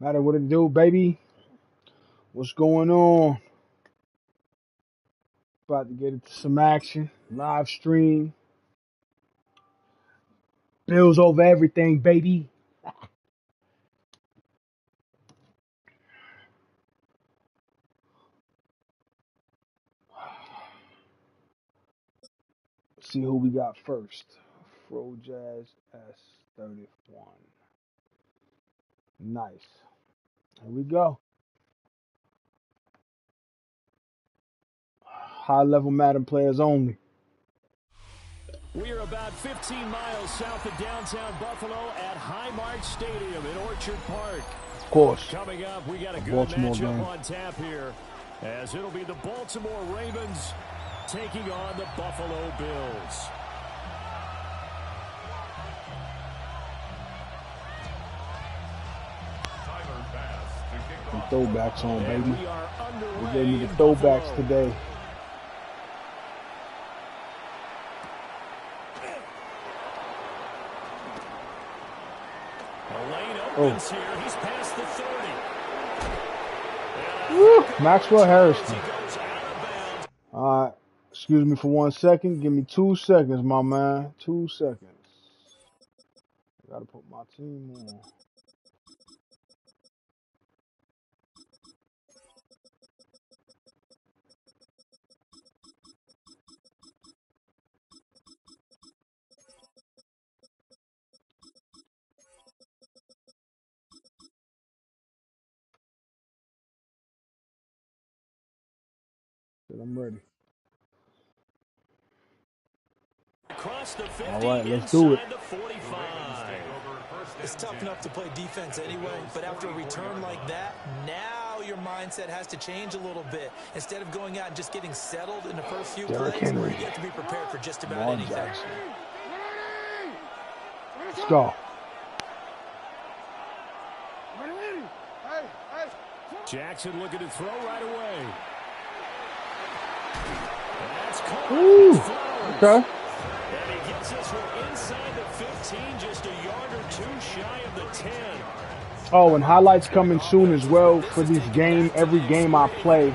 Matter what it do, baby. What's going on? About to get into some action. Live stream. Bills over everything, baby. See who we got first. Fro Jazz S31. Nice. Here we go. High level Madden players only. We are about 15 miles south of downtown Buffalo at Highmark Stadium in Orchard Park. Of course. Coming up, we got a good Baltimore matchup game on tap here, as it'll be the Baltimore Ravens taking on the Buffalo Bills. Some throwbacks on, baby. We are We underway gave me the in throwbacks Buffalo. today. The lane opens here. He's past the 30. Woo! Maxwell Harrison. He goes out of bounds. Alright. Excuse me for 1 second. Give me 2 seconds, my man. 2 seconds. I gotta put my team on. I'm ready. Across the 50, all right, let's do it. inside the 45. It's tough enough to play defense anyway, but after a return like that, now your mindset has to change a little bit. Instead of going out and just getting settled in the first few Derrick plays, Henry. you have to be prepared for just about Lamar anything. Jackson. Let's go. Jackson looking to throw right away. That's caught. Ooh, Flowers. okay. And he gets this one inside the 15, just a yard or two shy of the 10. Oh, and highlights coming soon as well for this game. Every game I play,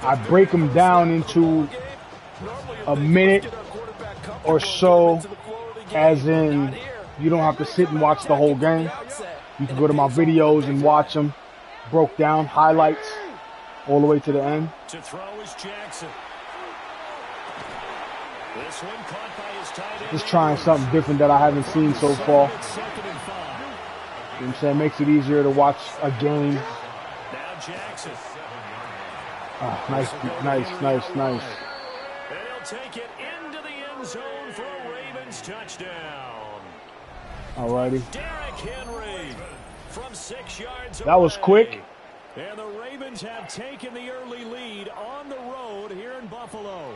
I break them down into a minute or so, as in you don't have to sit and watch the whole game. You can go to my videos and watch them broke down, highlights all the way to the end. To throw is Jackson. This one caught by his tight end. Just trying something different that I haven't seen so far. Second and 5. You know what I'm saying? Makes it easier to watch a game. Now Jackson. Oh, nice. And he'll take it into the end zone for a Ravens touchdown. Alrighty. Derrick Henry from 6 yards That was away. quick. And the Ravens have taken the early lead on the road here in Buffalo.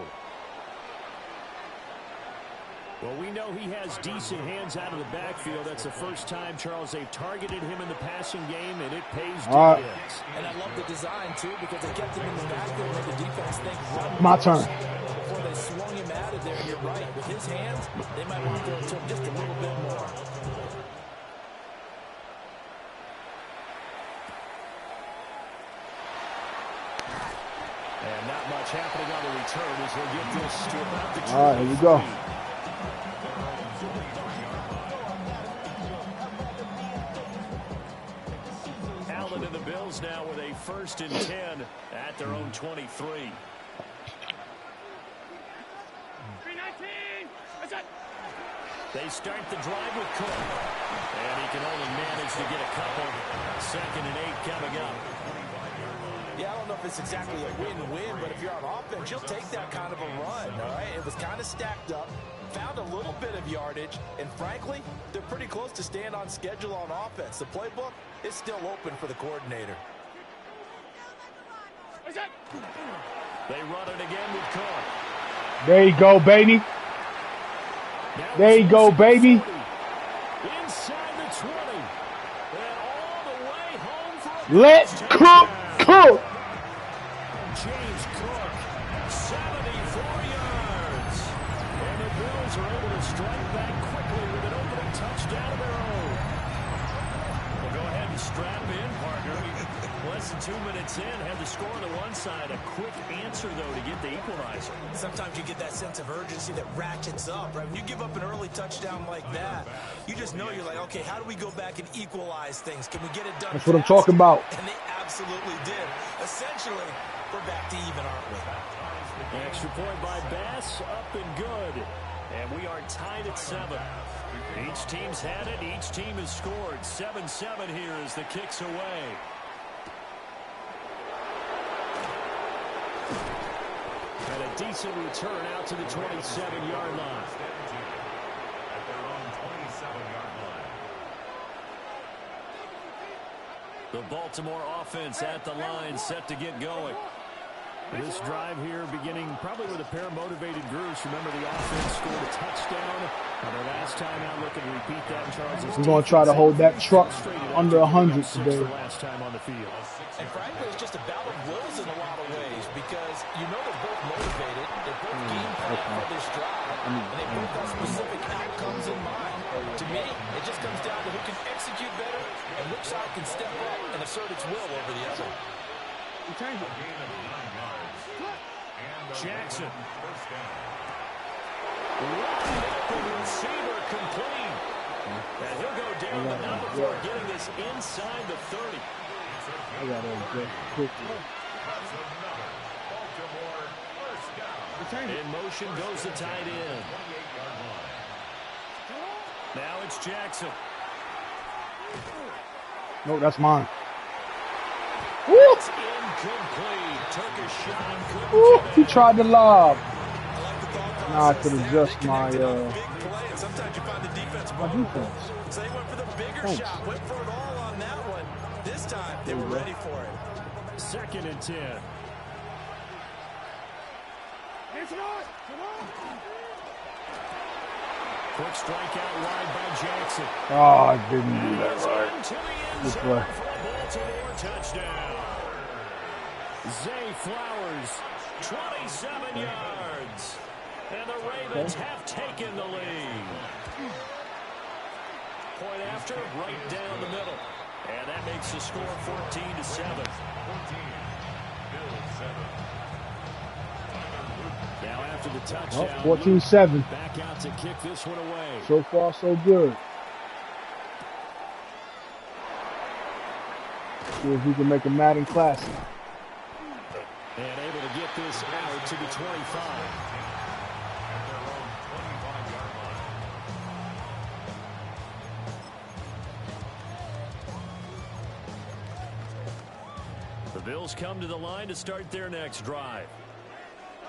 Well, we know he has decent hands out of the backfield. That's the first time, Charles, they've targeted him in the passing game, and it pays dividends. And I love the design, too, because it kept him in the backfield and made the defense think, run. My turn. Before they swung him out of there, you're right. With his hands, they might want to throw it to him just a little bit more. And not much happening on the return as he'll get this to about the 20. All right, here we go. Allen and the Bills now with a 1st and 10 at their own 23. They start the drive with Cook. And he can only manage to get a couple. 2nd and 8 coming up. Yeah, I don't know if it's exactly a win-win, but if you're on offense, you'll take that kind of a run, all right? It was kind of stacked up, found a little bit of yardage, and frankly, they're pretty close to staying on schedule on offense. The playbook is still open for the coordinator. They run it again with Cook. There you go, baby. There you go, baby. Inside the 20. And all the way home for a Let's cook. James Cook, 74 yards. And the Bills are able to strike back quickly with an opening touchdown of their own. We'll go ahead and strap in, partner. Less than 2 minutes in, had the score on the one side. A quick answer, though, to get the equalizer. Sometimes you get that sense of urgency that ratchets up, right? When you give up an early touchdown like that, you just know you're like, okay, how do we go back and equalize things? Can we get it done That's what I'm talking about. And they absolutely did. Essentially, we're back to even, aren't we? Extra point by Bass, up and good. And we are tied at 7. Each team's had it. Each team has scored. 7-7 here as the kick's away. And a decent return out to the 27-yard line. The Baltimore offense at the line, set to get going. This drive here beginning probably with a pair of motivated groups. Remember, the offense scored a touchdown. Their last time out, looking to repeat that. Charles, we're going to try to hold that truck under 100 today. Last time on the field. And frankly, it's just a battle of wills in a lot of ways because you know they're both motivated. They're both game plan for this drive, and they both have specific outcomes in mind. To me, it just comes down to who can execute better and which side can step up and assert its will over the other. Jackson. Receiver complete. And he'll go down the number 4, getting this inside the 30. I got it quickly. In motion goes the tight end. Now it's Jackson. No, that's mine. Woo! It's incomplete. Took a shot. Woo! He tried to lob. Nah, I could adjust my sometimes you find the defense. So they went for the bigger shot. Went for it all on that one. This time they were ready for it. 2nd and 10. Quick strike out wide by Jackson. Oh, I didn't do that right. Good play. Baltimore touchdown. Zay Flowers, 27 yards. And the Ravens have taken the lead. Point after, right down the middle. And that makes the score 14-7. Now after the touchdown, 14-7. back out to kick this one away. So far, so good. See if we can make a Madden classic. And able to get this out to the 25. The Bills come to the line to start their next drive.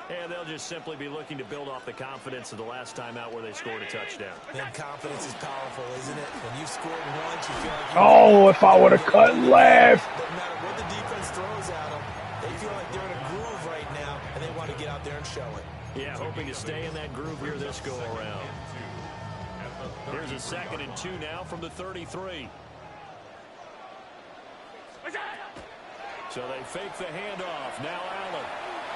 And they'll just simply be looking to build off the confidence of the last time out where they scored a touchdown. And confidence is powerful, isn't it? When you've scored once, you feel like Oh, if I would have cut left. no matter what the defense throws at them, they feel like they're in a groove right now, and they want to get out there and show it. Yeah, hoping to stay in that groove here this go-around. Here's a 2nd and 2 now from the 33. So they fake the handoff. Now Allen.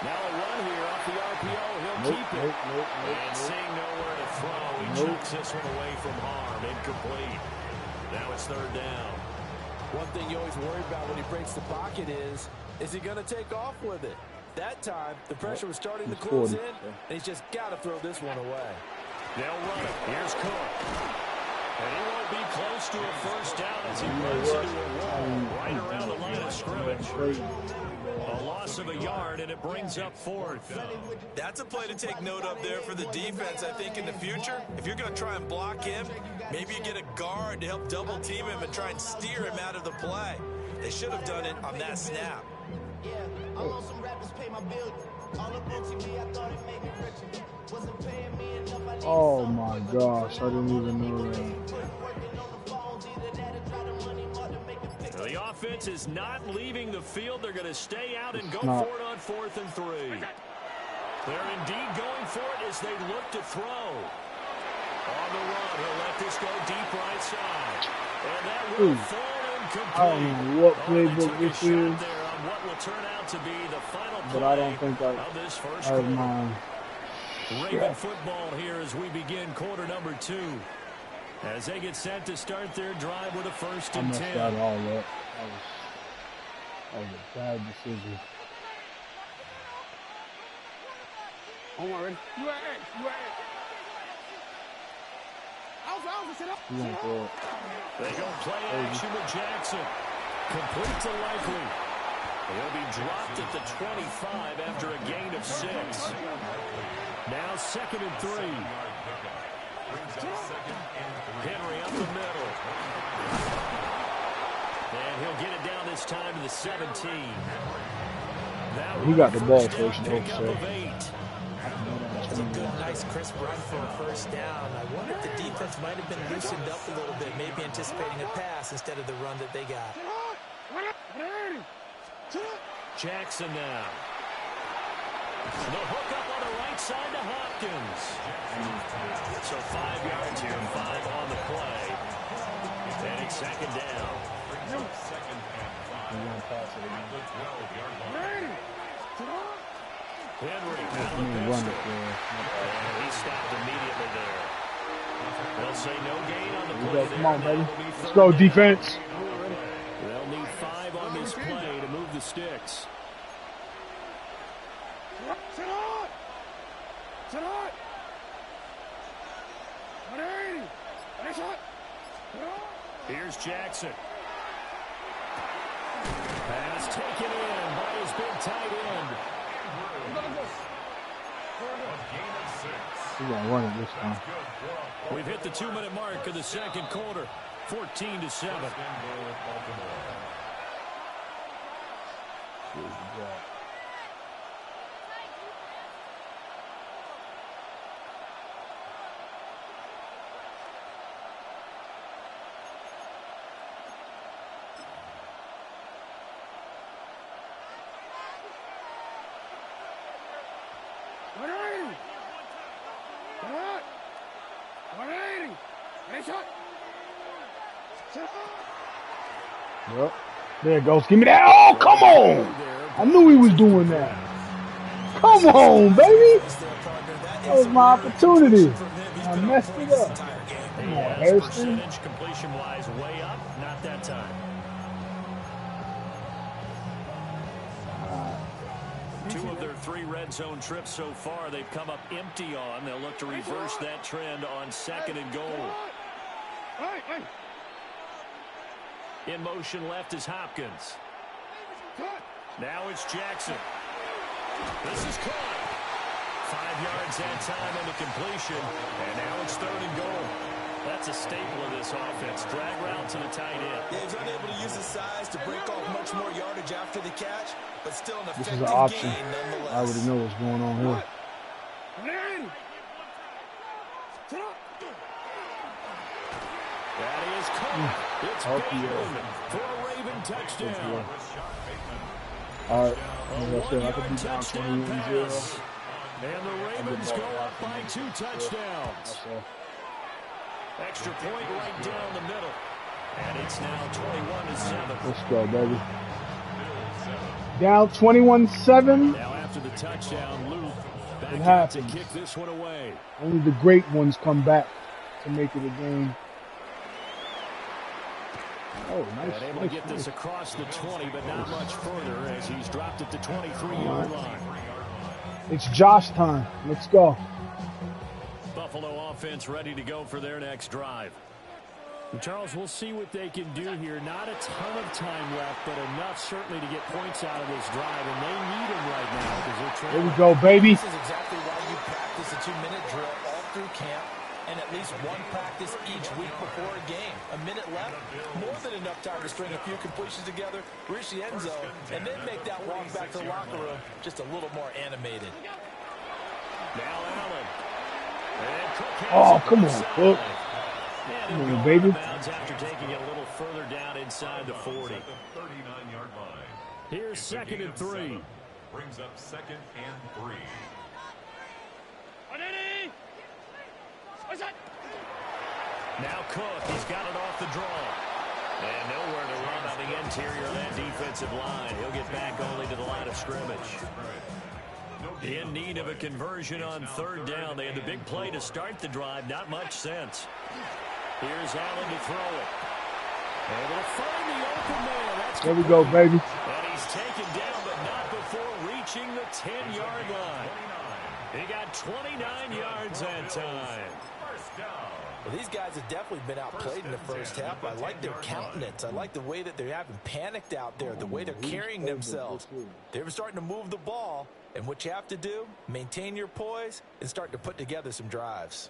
Now a run here off the RPO. He'll keep it. And seeing nowhere to throw, he chucks this one away from harm. Incomplete. Now it's 3rd down. One thing you always worry about when he breaks the pocket is he going to take off with it? That time, the pressure was starting to close in, and he's just got to throw this one away. They'll run it. Here's Cook. And he won't be close to a first down as he runs into a wall right around the line of scrimmage. A loss of a yard, and it brings up 4th. That's a play to take note of there for the defense, I think, in the future. If you're going to try and block him, maybe you get a guard to help double-team him and try and steer him out of the play. They should have done it on that snap. Oh, my gosh. I didn't even know that. The offense is not leaving the field. They're going to stay out and go for it on 4th and 3. They're indeed going for it as they look to throw. On the run, he'll let this go deep right side. And that will fall incomplete. I don't know what playbook this is. On what will turn out to be the final play But I don't think I have mine. Raven football here as we begin quarter number 2. As they get set to start their drive with a 1st I and messed 10. that all up. That was a bad decision. Hold on, ready? You right. They go play action with Jackson. Complete to Likely. He'll be dropped at the 25 after a gain of 6. Now 2nd and 3. Henry up the middle. And he'll get it down this time to the 17. He got the ball first, though, so. That's a good, nice, crisp run for a 1st down. I wonder if the defense might have been loosened up a little bit, maybe anticipating a pass instead of the run that they got. Jackson now. The hook up on the right side to Hopkins. So 5 yards here, 5 on the play. And it's 2nd down. Henry. And he stopped immediately there. They'll say no gain on the play. Come on, baby. Let's go, defense. They'll need 5 on this play to move the sticks. Here's Jackson. Pass taken in by his big tight end. He's going to run it this time. We've hit the 2-minute mark of the 2nd quarter. 14-7. Yep. There it goes. Give me that. Oh, come on. I knew he was doing that. Come on, baby. That was my opportunity. I messed it up. Come on, Harrison. Completion-wise, way up. Not that time. Two of their 3 red zone trips so far, they've come up empty on. They'll look to reverse that trend on 2nd and goal. In motion left is Hopkins. Now it's Jackson. This is caught. 5 yards that time into completion. And now it's 3rd and goal. That's a staple of this offense. Drag route to the tight end. Yeah, he's unable to use his size to break off much more yardage after the catch, but still an effective This is an option. gain nonetheless. I already know what's going on here. That is caught. It's Bateman for a Raven touchdown. All right. As I said, I could be down 21-0. And the Ravens go up by 2 touchdowns. Extra point right down the middle. And it's now 21-7. Let's go, baby. Down 21-7. Now after the touchdown, Luke back out to kick this one away. Only the great ones come back to make it a game. Oh, nice. And able to get this across the 20, but not much further as he's dropped at the 23-yard line. It's Josh time. Let's go. Buffalo offense ready to go for their next drive. And Charles, we'll see what they can do here. Not a ton of time left, but enough certainly to get points out of this drive, and they need them right now because they're trying. Here we go, baby. This is exactly why you practice a 2-minute drill all through camp and at least one practice each week before a game. A minute left, more than enough time to string a few completions together, reach the end zone, and then make that walk back to the locker room just a little more animated. Now Allen. And Cook has Oh, come on, Cook. Come on, baby. After taking it a little further down inside the 40. Here's 2nd and 3. Brings up 2nd and 3. Now Cook, he's got it off the draw. And nowhere to run on the interior of that defensive line. He'll get back only to the line of scrimmage. In need of a conversion on 3rd down. They had the big play to start the drive. Not much sense. Here's Allen to throw it. Able to find the open man. That's there we go, baby. And he's taken down, but not before reaching the 10-yard line. He got 29 yards that time. Well, these guys have definitely been outplayed in the first half. I like their countenance. I like the way that they're having panicked out there, the way they're carrying themselves. They're starting to move the ball, and what you have to do, maintain your poise and start to put together some drives.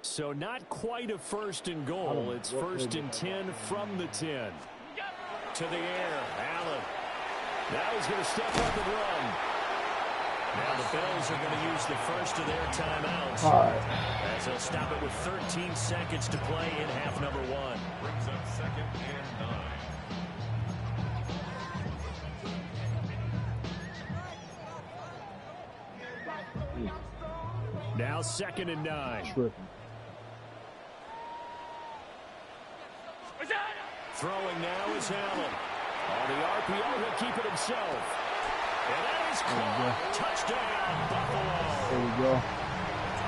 So not quite a first and goal. It's first and 10 from the 10. To the air, Allen. Now he's going to step up and run. Now the Bills are going to use the first of their timeouts. All right. As they'll stop it with 13 seconds to play in half number 1. Brings up second and 9. Now second and 9. Tripping. Throwing now is Allen. On the RPO, he'll keep it himself. And that is caught. Touchdown, Buffalo. There we go.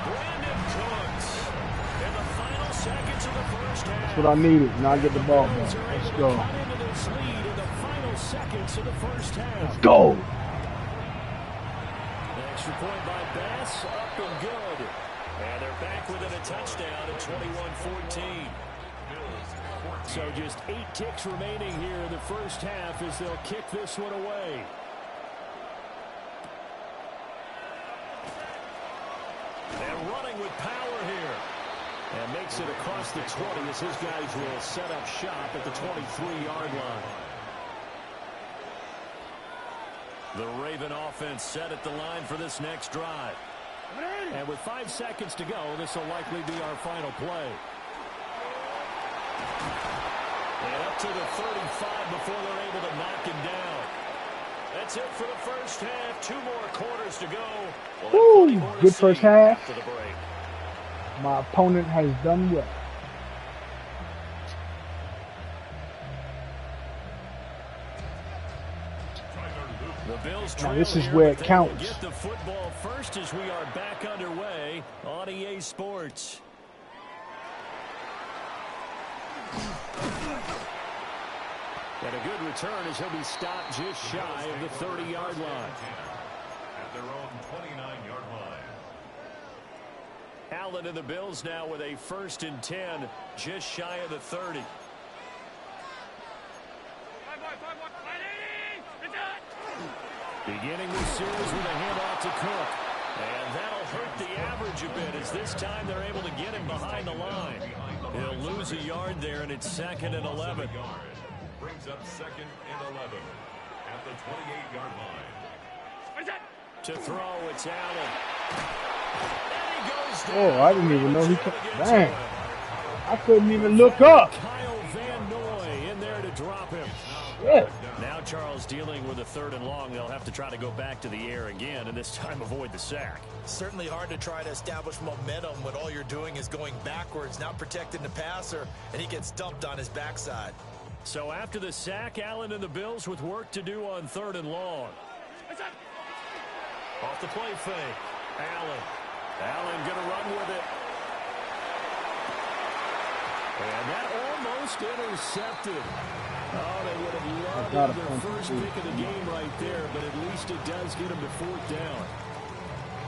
Brandon Cooks in the final seconds of the first half. That's what I needed. Now I get the ball back. Let's go. Cut into this lead in the final seconds of the first half. Let's go. An extra point by Bass, up and good. And they're back within a touchdown at 21-14. So just 8 ticks remaining here in the first half as they'll kick this one away. And running with power here. And makes it across the 20 as his guys will set up shop at the 23-yard line. The Raven offense set at the line for this next drive. And with 5 seconds to go, this will likely be our final play. And up to the 35 before they're able to knock him down. That's it for the first half. 2 more quarters to go. Woo! Good first half. After the break. My opponent has done well. The Bills now this is where it counts. Get the football first as we are back underway on EA Sports. And a good return as he'll be stopped just shy of the 30-yard line. At their own 29-yard line. Allen and the Bills now with a first and 10, just shy of the 30. Beginning this series with a handoff to Cook. And that'll hurt the average a bit as this time they're able to get him behind the line. He'll lose a yard there, and it's second and 11. Brings up second and 11 at the 28-yard line. To throw, it's Allen. And he goes down. Oh, I didn't even know he could. Dang. I couldn't even look up. Kyle Van Noy in there to drop him. Yeah. Now Charles dealing with a 3rd and long. They'll have to try to go back to the air again, and this time avoid the sack. Certainly hard to try to establish momentum when all you're doing is going backwards, not protecting the passer, and he gets dumped on his backside. So after the sack, Allen and the Bills with work to do on 3rd and long. Off the play fake. Allen going to run with it. And that almost intercepted. Oh, they would have loved their first pick of the game right there, but at least it does get them to 4th down.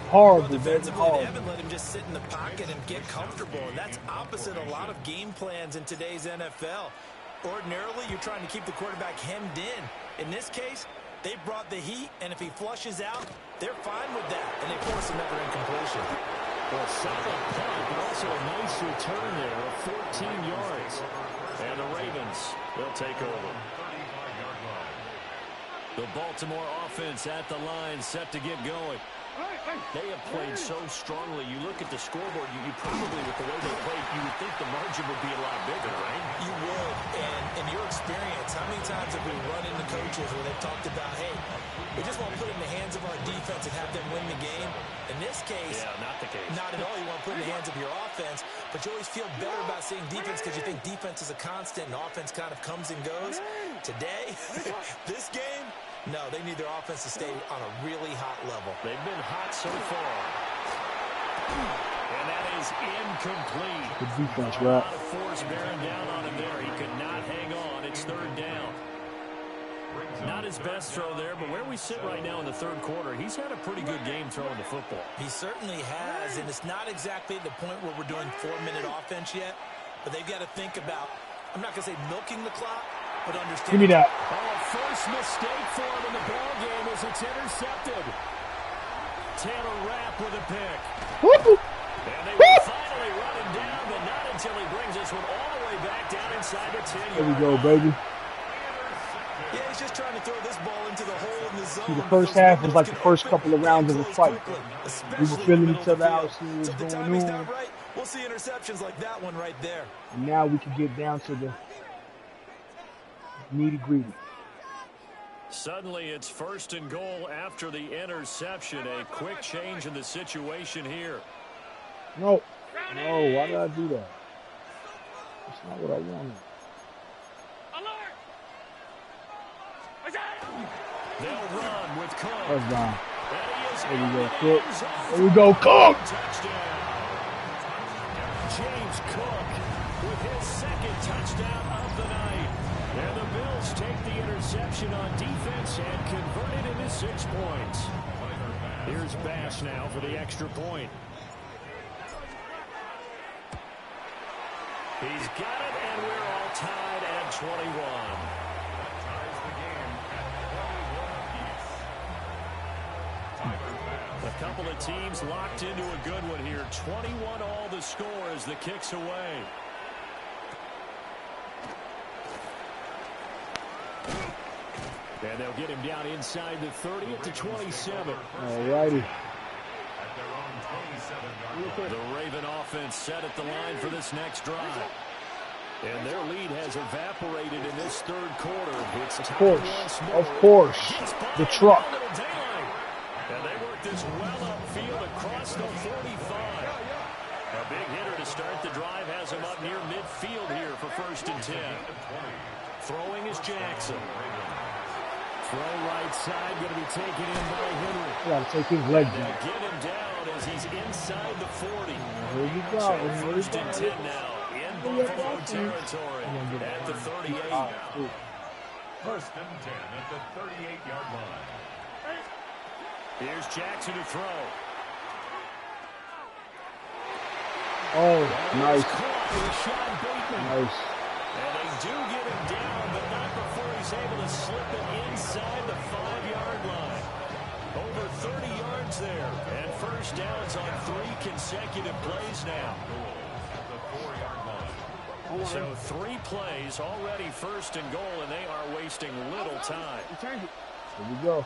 Horrible, defensively, they haven't let him just sit in the pocket and get comfortable, and that's opposite a lot of game plans in today's NFL. Ordinarily, you're trying to keep the quarterback hemmed in. In this case, they brought the heat, and if he flushes out, they're fine with that, and they force another incompletion. Well, solid punt, but also a nice return there of 14 yards. And the Ravens, they'll take over. The Baltimore offense at the line, set to get going. They have played so strongly. You look at the scoreboard, you probably, with the way they played, you would think the margin would be a lot bigger, right? You would, and in your experience, how many times have we run into coaches where they've talked about, hey, we just want to put it in the hands of our defense and have them win the game? In this case, not the case. Not at all. You want to put it in the hands of your offense, but you always feel better about seeing defense because you think defense is a constant and offense kind of comes and goes. Today, this game, no, they need their offense to stay on a really hot level. They've been hot so far. And that is incomplete. Good defense, A lot right? of force bearing down on him there. He could not hang on. It's third down. Not his best throw there, but where we sit right now in the third quarter, he's had a pretty good game throwing the football. He certainly has, and it's not exactly at the point where we're doing 4-minute offense yet, but they've got to think about, I'm not going to say milking the clock, but understand. Give me that. Oh, first mistake for him in the ball game as it's intercepted. Taylor Rapp with a pick. Woo-hoo. And they will finally run him down, but not until he brings this one all the way back down inside the 10-yard There we go, baby. Yeah, he's just trying to throw this ball into the hole in the zone. See, the first half was like the first couple of rounds of the fight. We were feeling each other out, seeing what's going on. Right, we'll see interceptions like that one right there. And now we can get down to the nitty-gritty. Suddenly, it's first and goal after the interception. A quick change in the situation here. No, why did I do that? That's not what I wanted. They'll run with Cook. Touchdown. There we go, Cook. There we go, Cook. Touchdown. James Cook with his second touchdown of the night. And the Bills take the interception on defense and convert it into 6 points. Here's Bass now for the extra point. He's got it, and we're all tied at 21. A couple of teams locked into a good one here. 21 all the score as the kick's away. And they'll get him down inside the 30 at the 27. All righty. The Raven offense set at the line for this next drive. And their lead has evaporated in this third quarter. It's Of course. The truck. And they work this well upfield across the 45. A big hitter to start the drive has him up near midfield here for first and 10. Throwing is Jackson. Throw right side, going to be taken in by Henry. Got to take his leg down. Get him down as he's inside the 40. Here you go. So first and 10 now in Buffalo territory at the 38. First and 10 at the 38-yard line. Here's Jackson to throw. Oh, nice. Nice. And they do get him down, but not before he's able to slip it inside the 5-yard line. Over 30 yards there. And first downs on 3 consecutive plays now. So 3 plays already first and goal, and they are wasting little time. Here we go.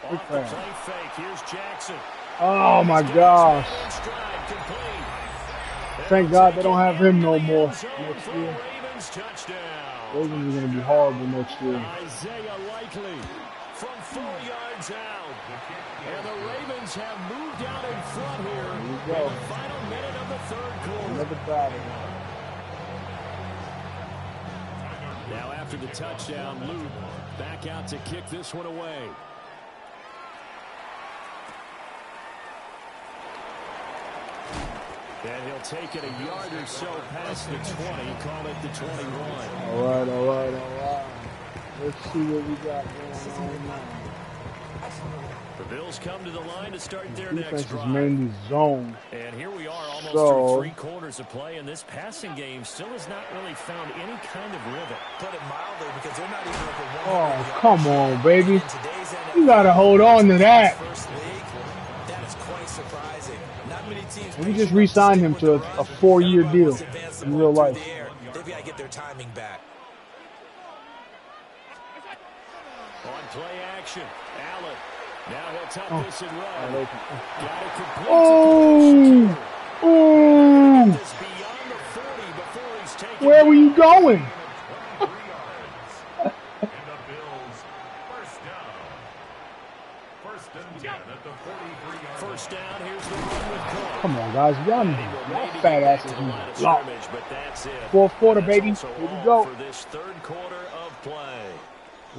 Off the play fake, here's Jackson. Oh my gosh. Thank God they don't have him no more next year. Ravens are going to be horrible next year. Isaiah Likely from 4 yards out. And the Ravens have moved out in front here in the final minute of the third quarter. Another battle. Now after the touchdown, Luke back out to kick this one away. And he'll take it a yard or so past the 20, call it the 21. All right. Let's see what we got going on now. The Bills come to the line to start their Defense next is drive. mainly zone. And here we are almost through 3 quarters of play, and this passing game still has not really found any kind of rhythm. Put it mildly, because they're not even over 100 Oh, come on, baby. You got to hold on to that. That is quite surprising. Not many teams. We just re-signed him to a 4-year deal in real life. They've got to get their timing back. On play action, Allen. Now he'll tuck this and run. Got it complete. Oh! Where were you going? First down, here's the run with Cook. Come on, guys. Y'all fat asses need block. Fourth quarter, baby. Here we go. For this third quarter of play.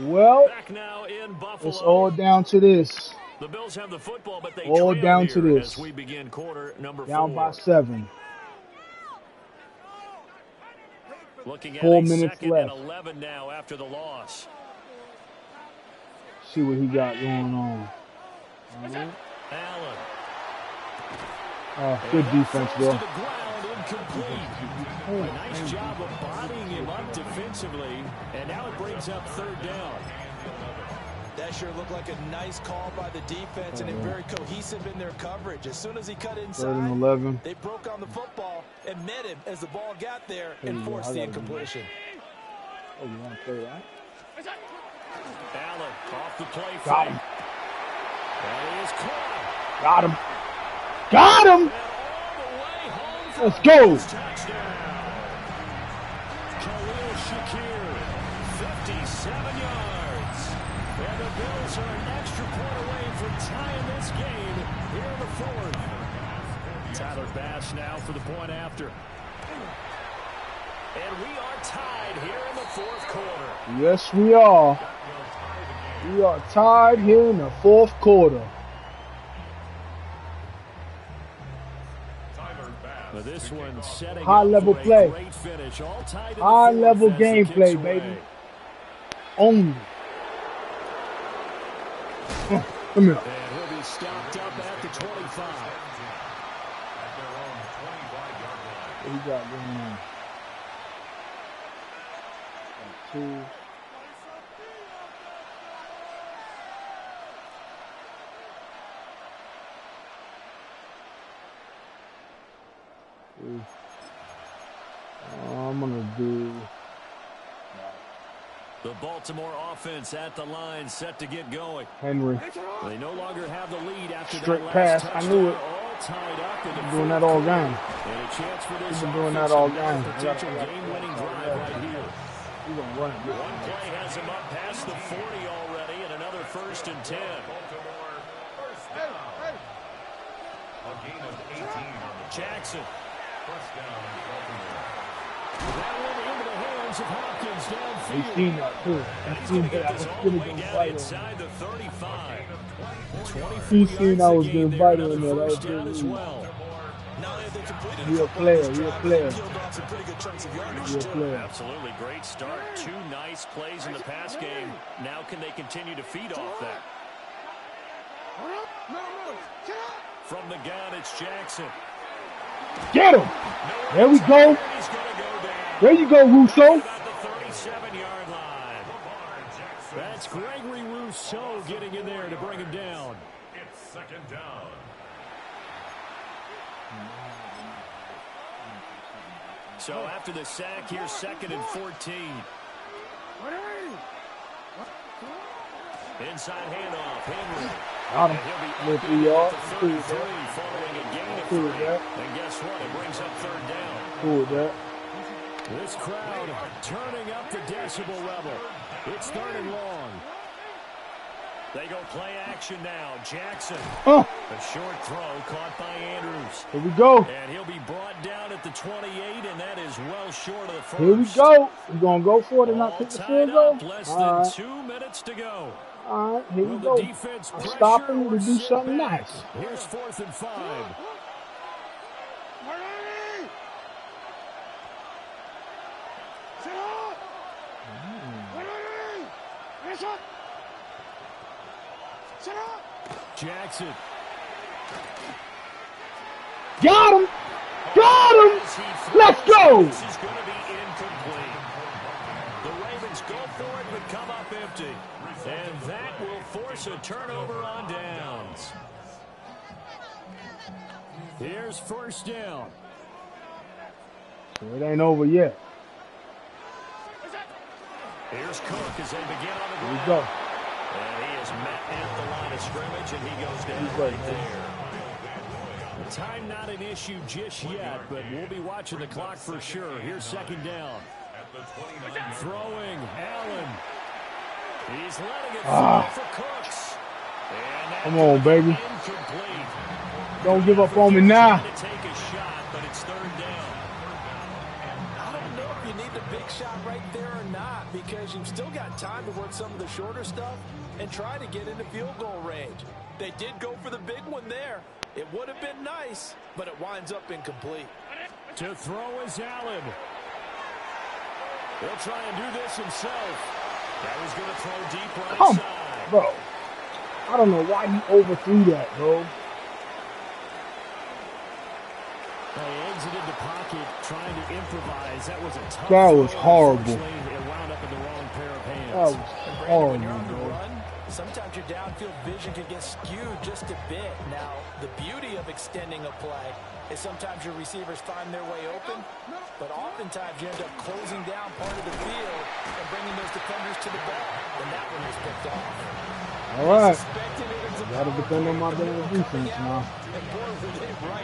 Well, Back now in Buffalo. it's all down to this. The Bills have the football, but they all trail down here to this. as we begin quarter number 4. Down by 7. Looking at 4 a minutes second left. and 11 now after the loss. See what he got going on. Allen. Good defense, To though. the ground, incomplete. A nice job of bodying him up defensively, and now it brings up third down. That sure looked like a nice call by the defense, and they're very cohesive in their coverage. As soon as he cut inside, 3rd and 11. they broke on the football and met him as the ball got there and forced the incompletion. Oh, you want to play that? Allen off the play fake. Got him. That is caught. Got him. Got him. Let's go. Khalil Shakir, 57 yards. And the Bills are an extra point away from tying this game here in the fourth. Tyler Bass now for the point after. And we are tied here in the fourth quarter. Yes, we are. We are tied here in the fourth quarter. But this one setting High level up for play. a great finish. All tied in the High fourth level as the gameplay, kicks baby. away. Only. Come here. And he'll be stopped up at the 25. What he got going on? 2. I'm gonna do The Baltimore offense at the line, set to get going. Henry. They no longer have the lead after Straight that pass. last I touchdown. knew it. All tied up in the I'm doing that all game. and a chance for this He's been doing offense that all to make a game. potential game-winning drive right here. He's gonna run it. One play has him up past the 40 already, and another 1st and 10. A gain of 18 on the Jackson. first down in Baltimore. That one into the hands of Hopkins downfield. He's seen that too. He's seen that I was All the gonna way get down vital. inside the 35. 24 He's seen I yards was to getting gain vital there, in there. another That was first down as good. well. Not only have they completed Real a couple player, of these real drives, player. they've killed off some pretty good chunks of yardage, Real too. player. Absolutely great start. 2 nice plays in the pass game. Now can they continue to feed off that? From the gun, it's Jackson. Get him! There we go. He's going to go down. There you go, Russo. About the 37-yard line. That's Gregory Rousseau getting in there to bring him down. It's second down. So after the sack, here's 2nd and 14. Inside handoff, Henry. Got him. With 3 yards. Cool with that. Following a gain of Cool with 3. that. And guess what? It brings up 3rd down. Cool with that. This crowd turning up the decibel level. It's 3rd and long. They go play action now. Jackson. Oh, A short throw caught by Andrews. here we go. And he'll be brought down at the 28, and that is well short of the first. Here we go. You gonna go for it and not All pick the tied field up, goal? less All than right. 2 minutes to go. All right, here we Will go. the defense I'm pressure stopping or to do sit something back? nice. Here's 4th and 5. Jackson. Got him! Got him! Let's go! This is going to be incomplete. The Ravens go for it but come up empty. And that will force a turnover on downs. Here's 1st down. It ain't over yet. Here's Cook as they begin on the Here we ground. go. And he is met at the line of scrimmage, and he goes down He's right right there. Time not an issue just yet, but we'll be watching the clock for sure. Here's 2nd down. Throwing, Allen. He's letting it fly for Cooks. And that Come on, baby. incomplete. Don't give up on me now. Trying to take a shot, but it's 3rd down. I don't know if you need the big shot right there or not, because you've still got time to work some of the shorter stuff and try to get into field goal range. They did go for the big one there. It would have been nice, but it winds up incomplete. To throw is Allen. He'll try and do this himself. That was going to throw deep right Come side. on, bro. I don't know why he overthrew that, bro. He exited the pocket trying to improvise. That was a tough That was throw. horrible. It wound up in the wrong pair of hands. That was horrible, When you're on the bro. run, sometimes your downfield vision can get skewed just a bit. Now, the beauty of extending a play is sometimes your receivers find their way open, but oftentimes you end up closing down part of the field and bringing those defenders to the ball. And that one was picked off. All right. Gotta depend on my damn defense now.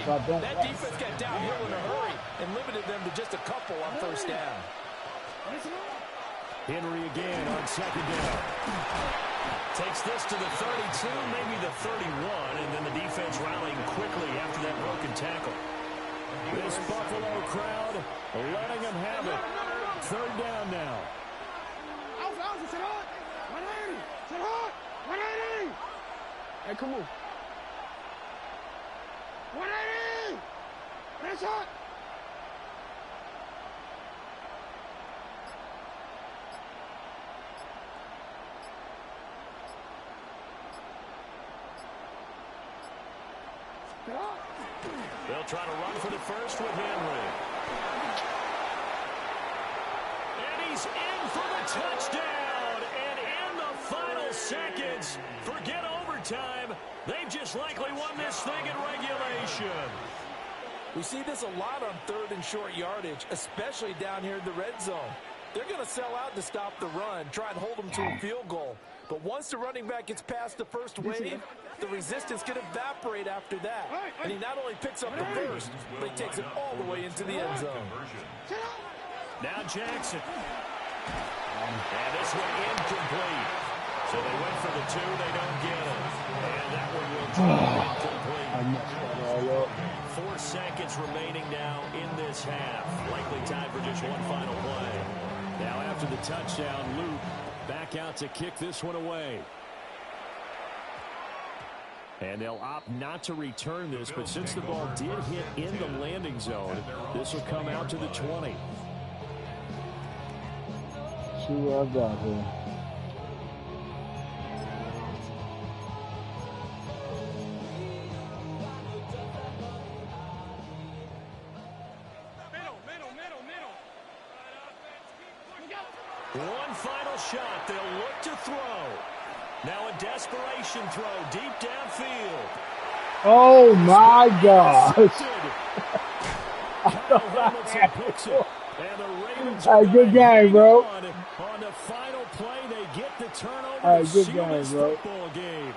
That defense got downhill in a hurry and limited them to just a couple on first down. Henry again on second down. Takes this to the 32, maybe the 31, and then the defense rallying quickly after that broken tackle. This Buffalo crowd letting them have it. Third down now. Hey, come on. 180! That's hot! They'll try to run for the first with Henry. And he's in for the touchdown. And in the final seconds, forget overtime. They've just likely won this thing in regulation. We see this a lot on third and short yardage, especially down here in the red zone. They're going to sell out to stop the run, try and hold them to a field goal. But once the running back gets past the first wave, the resistance can evaporate after that. And he not only picks up the first, but he takes it all the way into the end zone. Now Jackson. And this one incomplete. So they went for the two, they don't get it. And that one will drop incomplete. I messed that all up. 4 seconds remaining now in this half. Likely time for just one final play. Now after the touchdown, Luke back out to kick this one away. And they'll opt not to return this, but since the ball did hit in the landing zone, this will come out to the 20. See what I got here. One final shot. They'll look to throw. Now a desperation throw deep downfield. Oh my gosh. And the Ravens Hey, good game, bro. On the final play, they get the turnover Hey, to good seal game, this bro. football game.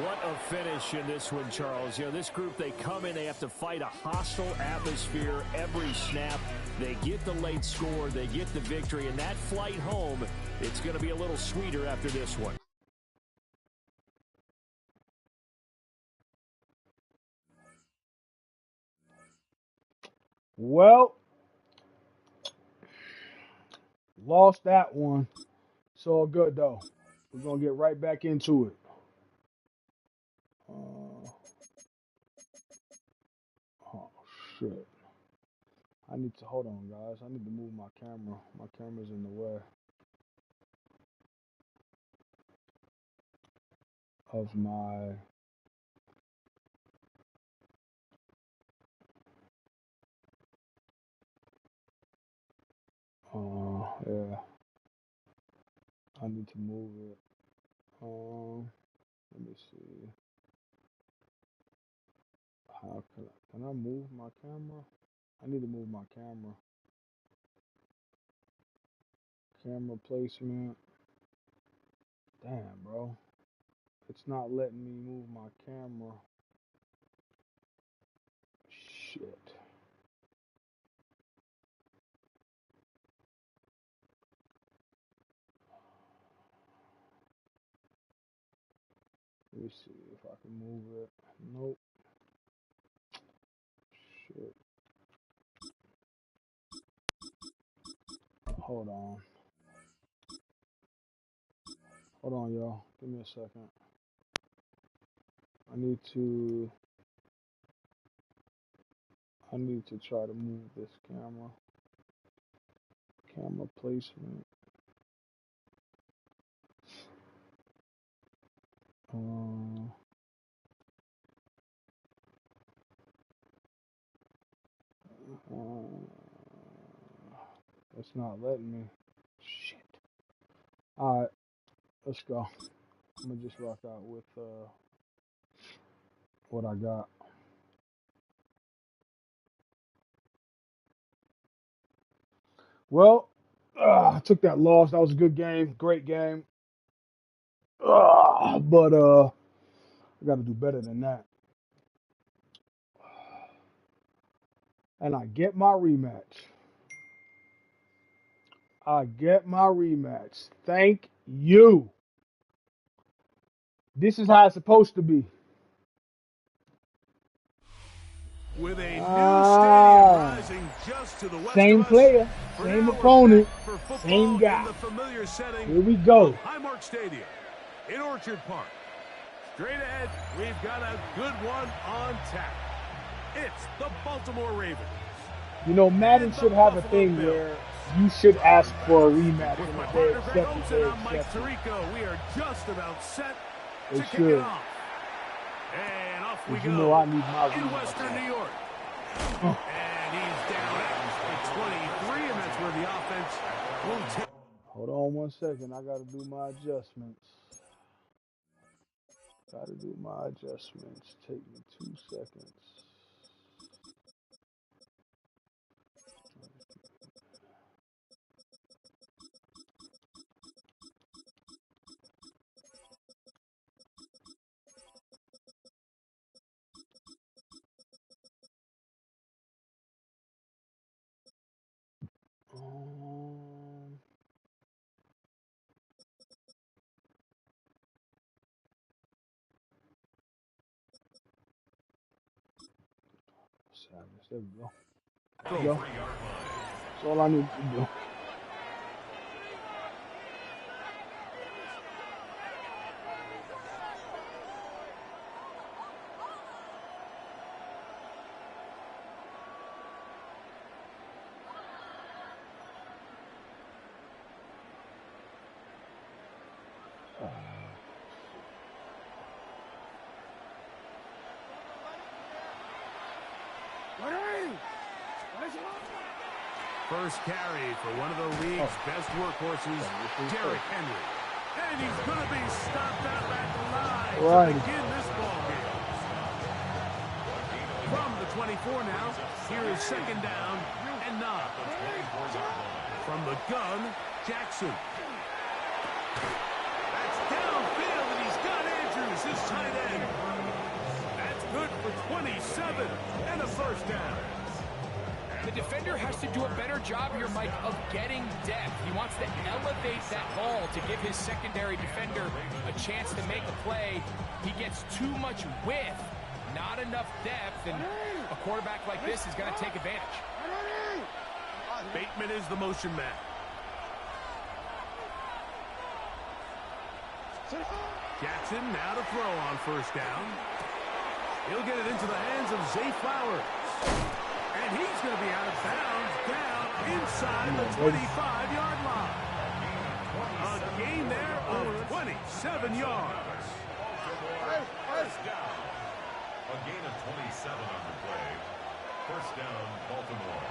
What a finish in this one, Charles. You know, this group, they come in, they have to fight a hostile atmosphere every snap. They get the late score, they get the victory, and that flight home, it's going to be a little sweeter after this one. Well, lost that one. It's all good, though. We're going to get right back into it. Oh, shit. I need to, hold on, guys. I need to move my camera. My camera's in the way of my... yeah. I need to move it. Let me see. How can I move my camera? I need to move my camera. Camera placement. Damn, bro. It's not letting me move my camera. Shit. Let me see if I can move it. Nope. Shit. Hold on. Hold on, y'all. Give me a second. I need to I need to try to move this camera. Camera placement. It's not letting me. Shit. Alright, let's go. I'm gonna just rock out with what I got. Well, I took that loss. That was a good game. Great game. But I gotta do better than that. And I get my rematch. I get my rematch. Thank you. This is how it's supposed to be. With a new stadium rising just to the west Same of us, player, same opponent, same guy. in the familiar setting Here we go. of Highmark Stadium in Orchard Park. Straight ahead, we've got a good one on tap. It's the Baltimore Ravens. You know, Madden should have a thing where you should ask for a rematch. With And my if they partner Greg accept it, Olsen, they I'm Mike accept it. Tirico. We are just about set They to kick should. it off. And off we Because go you know I need my in rematch. Western New York. And he's down at 23, and that's where the offense will take. Hold on 1 second. I got to do my adjustments. Got to do my adjustments. Take me 2 seconds. Sadness. There we go. There we go. That's all I need to do. First carry for one of the league's best workhorses, Derrick Henry. And he's going to be stopped out at the line to begin this ball game. From the 24 now, here is second down and 9. From the gun, Jackson. That's downfield, and he's got Andrews, his tight end. That's good for 27 and a first down. The defender has to do a better job here, Mike, of getting depth. He wants to elevate that ball to give his secondary defender a chance to make a play. He gets too much width, not enough depth, and a quarterback like this is going to take advantage. Bateman is the motion man. Jackson now to throw on first down. He'll get it into the hands of Zay Flowers. And he's going to be out of bounds down inside the 25-yard line. A gain there of 27 yards. First down. A gain of 27 on the play. First down, Baltimore.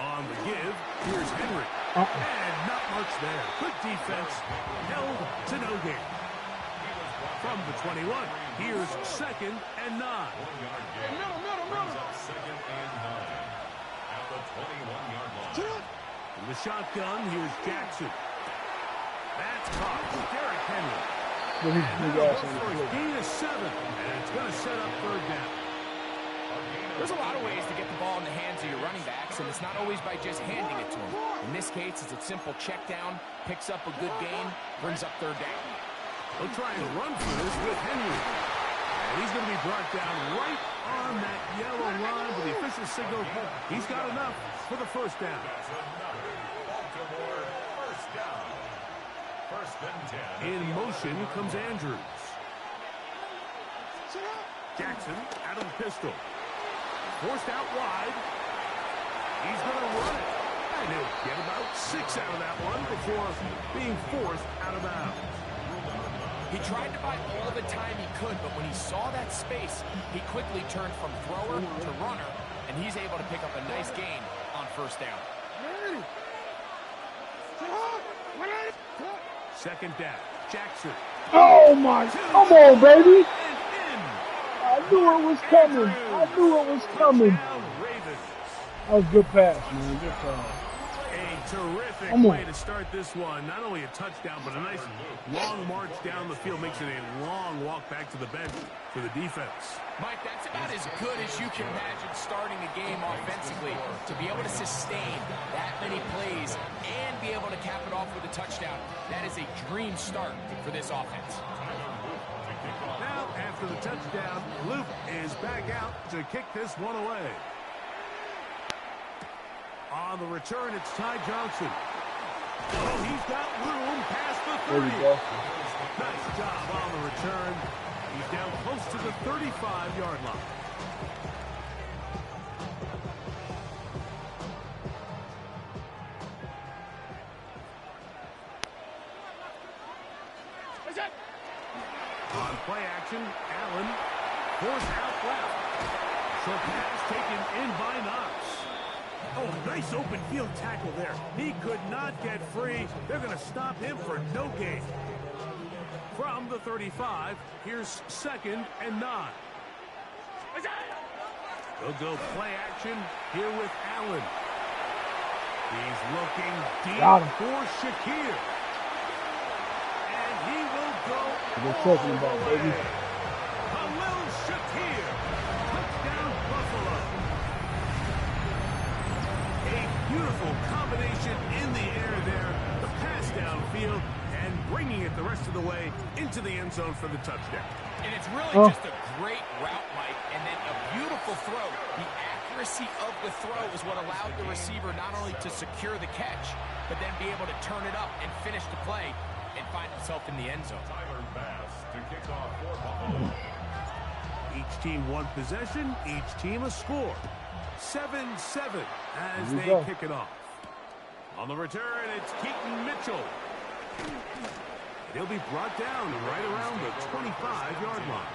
On the give, here's Henry. And not much there. Good defense. Held to no gain. From the 21, here's second and 9. 1-yard gain. Brings up second and 9 at the 21-yard line. From the shotgun, here's Jackson. That's caught. Derrick Henry. And that'll go for a gain of 7. And it's going to set up third down. There's a lot of ways to get the ball in the hands of your running backs, and it's not always by just handing it to them. In this case, it's a simple check down, picks up a good gain, brings up third down. They'll try and run for this with Henry. And he's going to be brought down right on that yellow line, but the official signal, he's got enough for the first down. That's another Baltimore first down. First and 10. In motion comes Andrews. Jackson out of the pistol. Forced out wide. He's going to run it. And he'll get about 6 out of that one before being forced out of bounds. He tried to buy all the time he could, but when he saw that space, he quickly turned from thrower to runner, and he's able to pick up a nice gain on first down. Second down. Jackson. Oh my! Come on, baby! I knew it was coming. I knew it was coming. That was a good pass, man. Good pass. A terrific way to start this one. Not only a touchdown, but a nice long march down the field. Makes it a long walk back to the bench for the defense. Mike, that's about as good as you can imagine starting a game offensively. To be able to sustain that many plays and be able to cap it off with a touchdown, that is a dream start for this offense. Now, after the touchdown, Luke is back out to kick this one away. On the return, it's Ty Johnson. Oh, he's got room past the 30. Nice job on the return. He's down close to the 35-yard line. On play action, Allen forced out left. Short pass taken in by Knox. Oh, nice open field tackle there. He could not get free. They're going to stop him for no gain. From the 35, here's 2nd and 9. They'll go play action here with Allen. He's looking deep for Shakir. And he will go all the way. Khalil Shakir. Touchdown, Buffalo. A beautiful combination in the air there. The pass downfield and bringing it the rest of the way into the end zone for the touchdown. And it's really just a great route, Mike, and then a beautiful throw. The accuracy of the throw is what allowed the receiver not only to secure the catch, but then be able to turn it up and finish the play and find himself in the end zone. Tyler Bass to kick off for Buffalo. Each team one possession, each team a score. 7-7 as they kick it off. On the return, it's Keaton Mitchell. He'll be brought down right around the 25-yard line.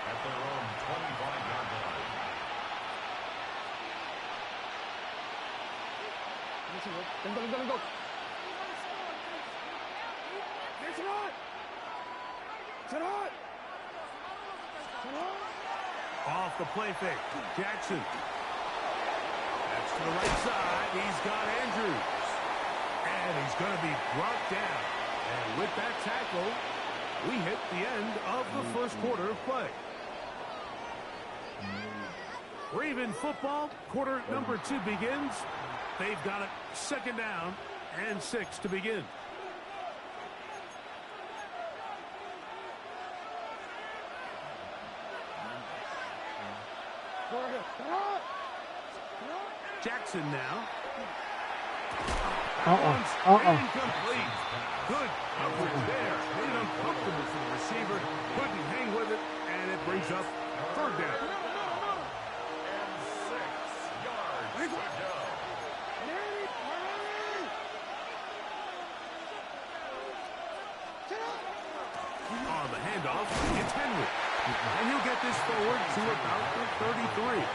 At their own 25-yard line. Go. Off the play fake, Jackson. That's to the right side. He's got Andrews. And he's going to be brought down. And with that tackle, we hit the end of the first quarter of play. Raven football, quarter number 2 begins. They've got it 2nd down and 6 to begin. Jackson now. Incomplete. Good coverage there. Made it uncomfortable for the receiver. Couldn't hang with it, and it brings up 3rd down. And 6 yards to go. On the handoff, it's Henry. And he'll get this forward to about the 33.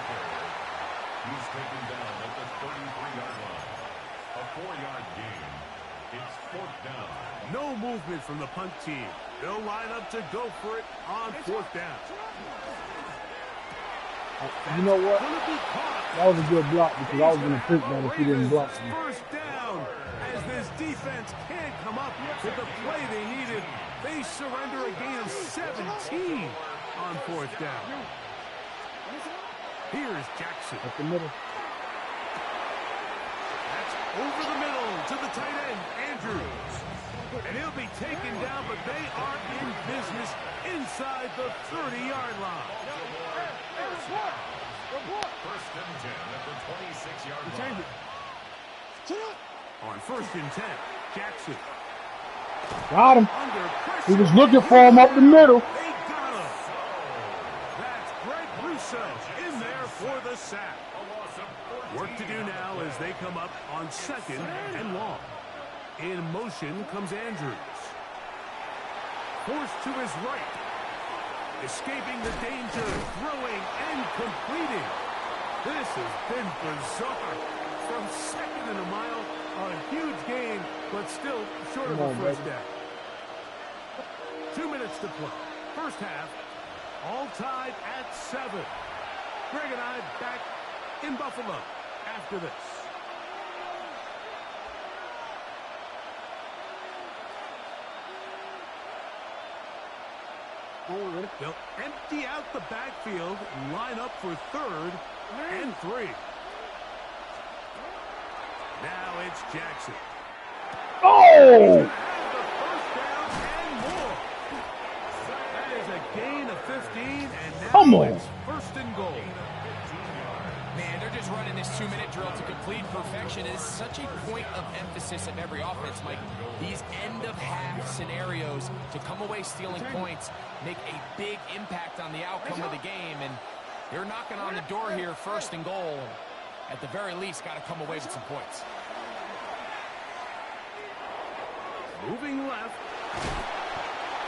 He's taken down at the 33-yard line. A 4-yard gain. It's 4th down. No movement from the punt team. They'll line up to go for it on 4th down. You know what? That was a good block because I was going to think that if he didn't block me. First down as this defense can't come up with the play they needed. They surrender a gain of 17 on 4th down. Here's Jackson. At the middle. That's over the middle to the tight end, Andrews. And he'll be taken down, but they are in business inside the 30-yard line. First and 10 at the 26-yard line. On 1st and 10, Jackson. Got him. He was looking for him up the middle. They got him. That's sack. Work to do now as they come up on 2nd and long. In motion comes Andrews. Forced to his right. Escaping the danger, throwing and completing. This has been bizarre. From 2nd and a mile, a huge gain, but still short of a first down. 2 minutes to play. First half, all tied at 7. Greg and I back in Buffalo after this. They'll empty out the backfield, line up for 3rd and 3. Now it's Jackson. Oh! That is a gain of 15, and now Come on. it's 1st and goal. Man, they're just running this 2-minute drill to complete perfection. It is such a point of emphasis of every offense, Mike. These end-of-half scenarios to come away stealing points make a big impact on the outcome of the game, and they're knocking on the door here, 1st and goal. At the very least, got to come away with some points. Moving left.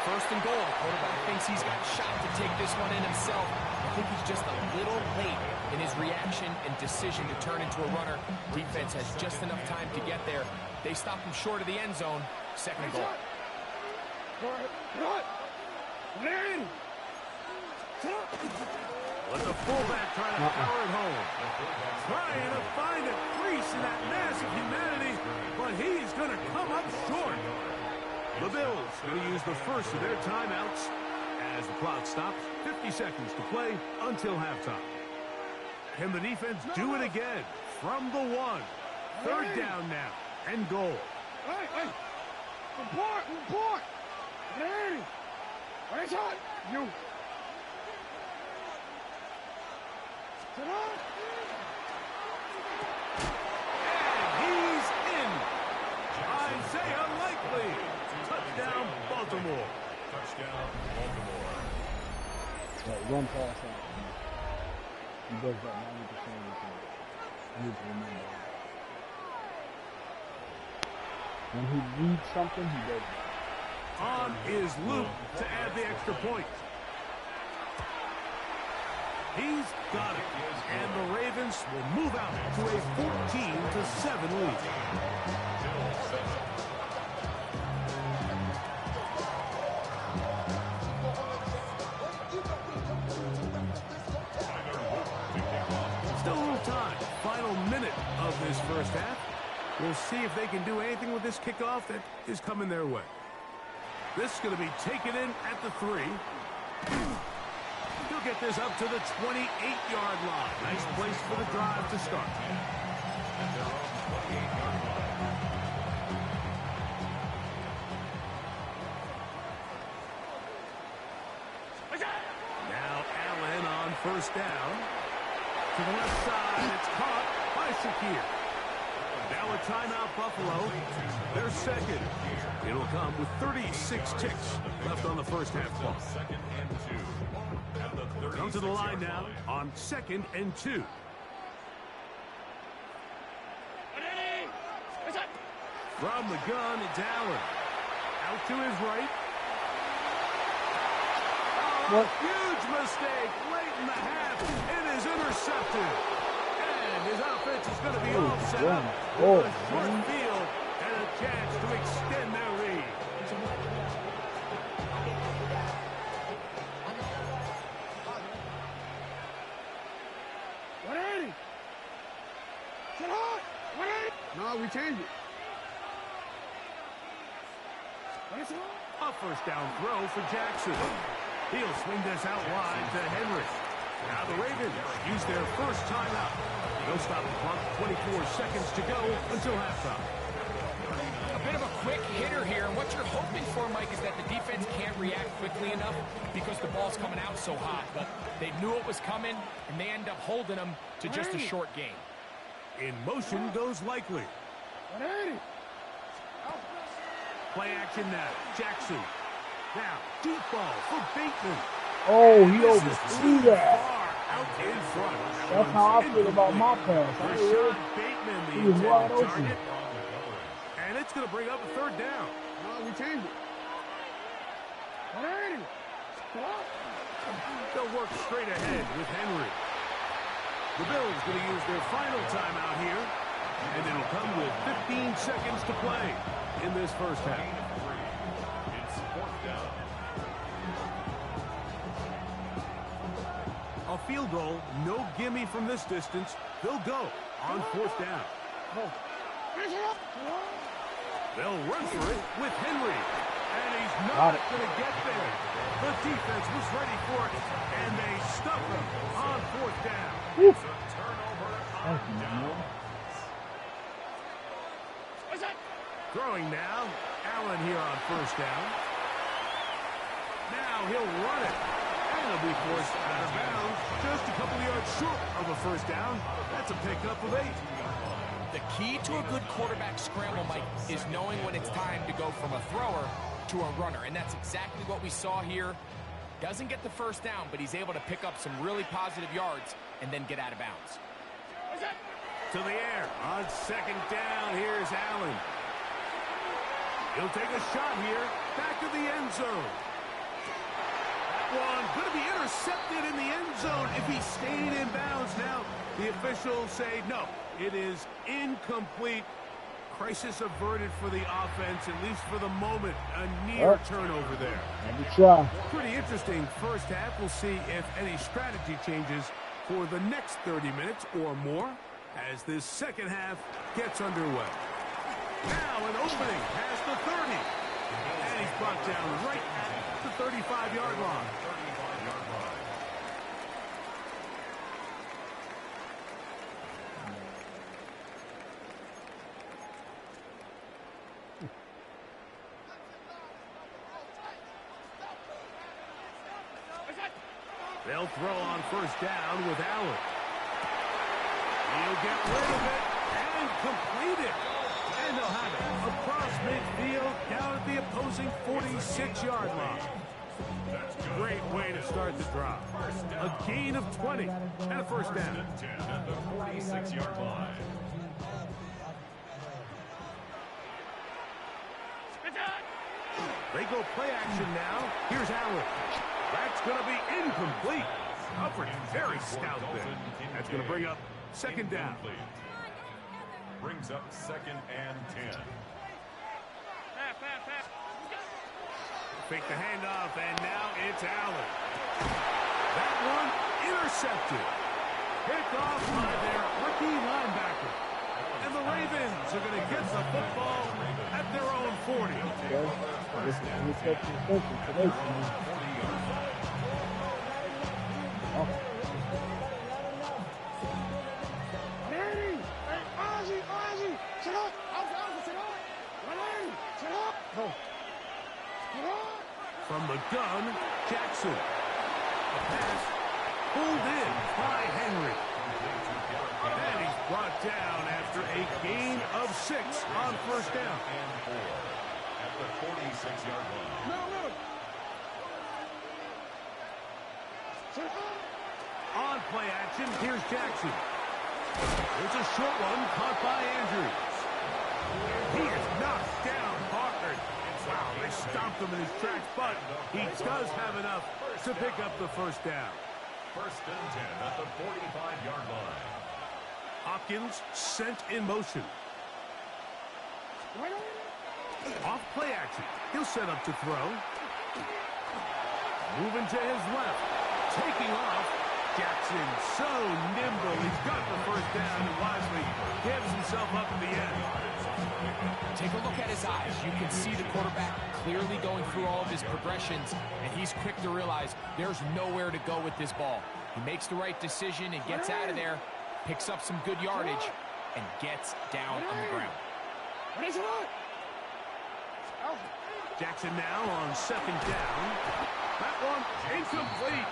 1st and goal. The quarterback thinks he's got a shot to take this one in himself. I think he's just a little late in his reaction and decision to turn into a runner. Defense has just enough time to get there. They stop him short of the end zone. 2nd and goal. Let the fullback try to power it home. Trying to find a crease in that massive humanity, but he's going to come up short. The Bills going to use the first of their timeouts as the clock stops. 50 seconds to play until halftime. Can the defense do it again from the 1? 3rd down now and goal. Hey! Report! Hey! Where's on? You. And he's in. Isaiah Likely. Touchdown, Baltimore. Touchdown, Baltimore. One pass out. He does that 90% of the time. I need to remember that. When he reads something, he does that. On is Luke to add the extra point. He's got it. And the Ravens will move out to a 14-7 lead. Still a little time. Final minute of this first half. We'll see if they can do anything with this kickoff that is coming their way. This is going to be taken in at the 3. He'll get this up to the 28-yard line. Nice place for the drive to start. Now Allen on 1st down. To the left side, it's caught by Shakir. Now a timeout, Buffalo. Their 2nd. It'll come with 36 ticks left on the first half clock. Come to the line now on 2nd and 2. From the gun, it's Allen. Out to his right. Oh, huge mistake late in the half. It is intercepted. And his offense is going to be all set up with a short field and a chance to extend their lead. No, we changed it. A 1st down throw for Jackson. He'll swing this out wide to Henry. Now the Ravens use their first timeout. They'll stop the clock. 24 seconds to go until halftime. A bit of a quick hitter here, and what you're hoping for, Mike, is that the defense can't react quickly enough because the ball's coming out so hot. But they knew it was coming, and they end up holding them to just a short gain. In motion goes Likely. Play action now. Jackson. Now, deep ball for Bateman. Oh, he overthrew that. out in front. That's how I feel about my pass. Rashad Bateman, the He was wide intended open. target. And it's going to bring up a third down. No, we changed it. 180. They'll work straight ahead with Henry. The Bills going to use their final timeout here. And it'll come with 15 seconds to play in this first half. It's fourth down. A field goal, no gimme from this distance. They'll go on fourth down. They'll run for it with Henry. And he's not going to get there. The defense was ready for it, and they stuck him on fourth down. It's a turnover on down. Throwing now, Allen here on first down. Now he'll run it. And he'll be forced out of bounds. Just a couple of yards short of a first down. That's a pickup of 8. The key to a good quarterback scramble, Mike, is knowing when it's time to go from a thrower to a runner. And that's exactly what we saw here. Doesn't get the first down, but he's able to pick up some really positive yards and then get out of bounds. To the air. On second down, here's Allen. He'll take a shot here. Back to the end zone. That one going to be intercepted in the end zone if he stayed in bounds. Now, the officials say no. It is incomplete. Crisis averted for the offense, at least for the moment. A near turnover there. Pretty interesting first half. We'll see if any strategy changes for the next 30 minutes or more as this second half gets underway. Now an opening past the 30. And he's brought down right at the 35-yard line. They'll throw on first down with Allen. He'll get rid of it and complete it. And they'll have it across midfield down at the opposing 46-yard line. Great way to start the drive. A gain of 20 and a first down. At the 46-yard line. They go play action now. Here's Allen. That's going to be incomplete. Coverage very stout there. That's going to bring up second down. Brings up second and 10. Fake the handoff, and now it's Allen. That one intercepted. Picked off by their rookie linebacker. And the Ravens are going to get the football at their own 40. From the gun, Jackson. A pass pulled in by Henry. And he's brought down after a gain of 6 on first down. And 4 at the 46-yard line. On play action, here's Jackson. It's a short one caught by Andrews. He is knocked down hard. Wow, they stomped him in his tracks, but he does have enough to pick up the first down. First and 10 at the 45-yard line. Hopkins sent in motion. Off play action. He'll set up to throw. Moving to his left. Taking off. Jackson so nimble. He's got the first down and wisely gives himself up at the end. Take a look at his eyes. You can see the quarterback clearly going through all of his progressions, and he's quick to realize there's nowhere to go with this ball. He makes the right decision and gets out of there, picks up some good yardage, and gets down on the ground. Jackson now on second down. That one incomplete.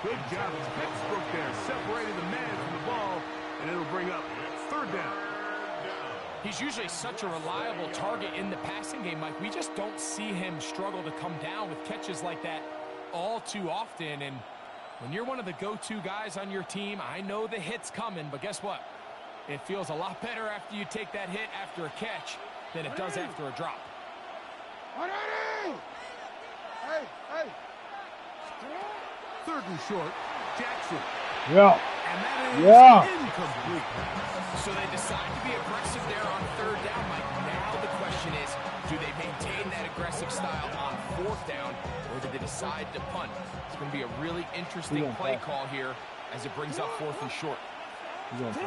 Good job. Textbook there. Separated the man from the ball, and it'll bring up third down. He's usually such a reliable target in the passing game, Mike. We just don't see him struggle to come down with catches like that all too often. And When you're one of the go-to guys on your team, I know the hit's coming, but guess what? It feels a lot better after you take that hit after a catch than it does after a drop. Hey, hey. 3rd and short, Jackson. Yeah. And that is incomplete. So they decide to be aggressive there on 3rd down, Mike. Now the question is, do they maintain that aggressive style on 4th down, or do they decide to punt? It's going to be a really interesting play call here as it brings up 4th and short. Design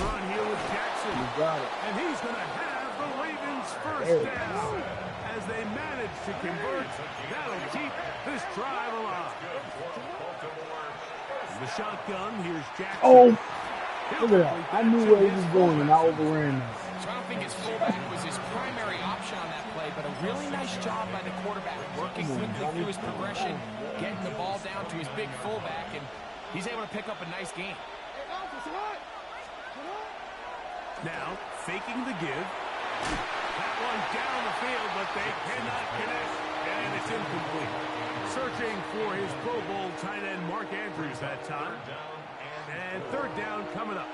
run here with Jackson. You got it. And he's going to have the Ravens 1st down. As they manage to convert, that'll keep this drive alive. The shotgun, here's Jackson. Oh, look at that. I knew where he was going and I overran that. So I don't think his fullback was his primary option on that play, but a really nice job by the quarterback, working quickly through his progression, getting the ball down to his big fullback, and he's able to pick up a nice game. Now, faking the give. That one down the field, but they cannot connect, and it's incomplete. Searching for his Pro Bowl tight end, Mark Andrews, that time. And 3rd down coming up.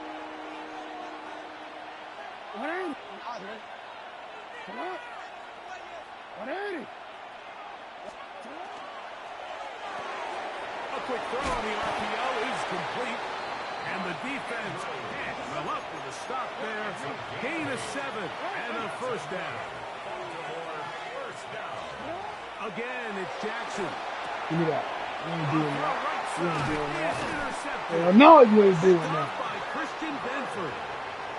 A quick throw on the RPO is complete. And the defense can't come up with a stop there. Gain of 7 and a 1st down. Again, it's Jackson. Give me that. You ain't doing that. You ain't doing that. Intercepted. No, you ain't doing that. By Christian Benford.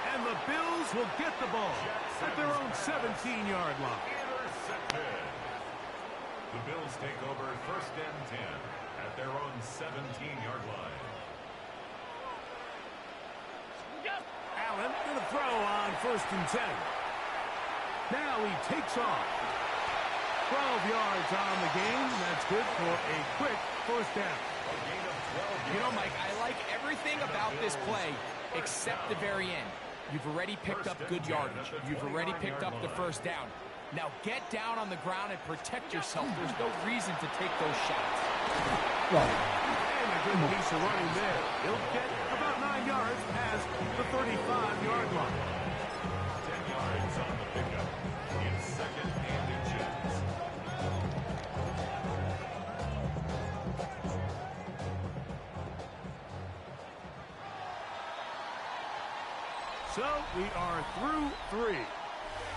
And the Bills will get the ball at their own 17-yard line. The Bills take over 1st and 10 at their own 17-yard line. Allen going to throw on 1st and 10. Now he takes off. 12 yards on the game. That's good for a quick 1st down. You know, Mike, I like everything about this play except the very end. You've already picked up good yardage. You've already picked up the 1st down. Now get down on the ground and protect yourself. There's no reason to take those shots. And a good piece of running there. He'll get about 9 yards past the 35-yard line. 10 yards on the pickup. It's 2nd and inches. So we are through 3.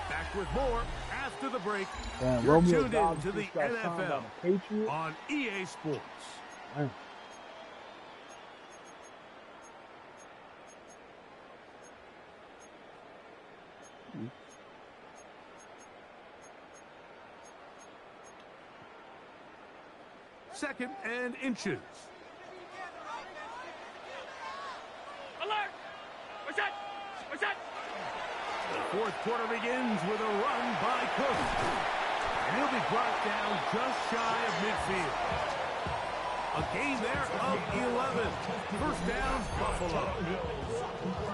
Back with more after the break. Damn, You're Romeo tuned Dobbs in to the just got signed by NFL the Patriots. on EA Sports. Damn. Second and inches. Alert! What's that? What's that? The 4th quarter begins with a run by Cook. And he'll be brought down just shy of midfield. A gain there of 11. 1st down, Buffalo.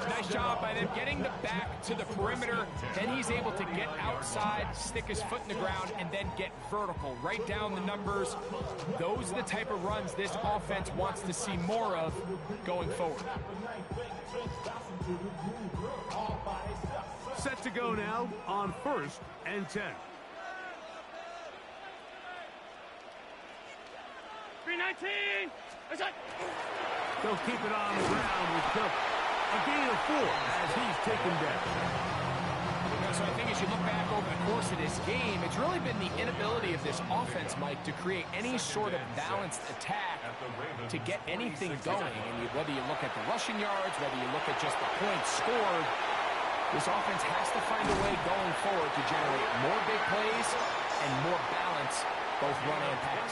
Nice job by them getting the back to the perimeter. Then he's able to get outside, stick his foot in the ground, and then get vertical. Right down the numbers. Those are the type of runs this offense wants to see more of going forward. Set to go now on 1st and 10. 319! What's that? They'll keep it on the ground with Cook. A gain of 4 as he's taken down. So I think as you look back over the course of this game, it's really been the inability of this offense, Mike, to create any sort of balanced attack to get anything going. And whether you look at the rushing yards, whether you look at just the points scored, this offense has to find a way going forward to generate more big plays and more balance, both run and pass.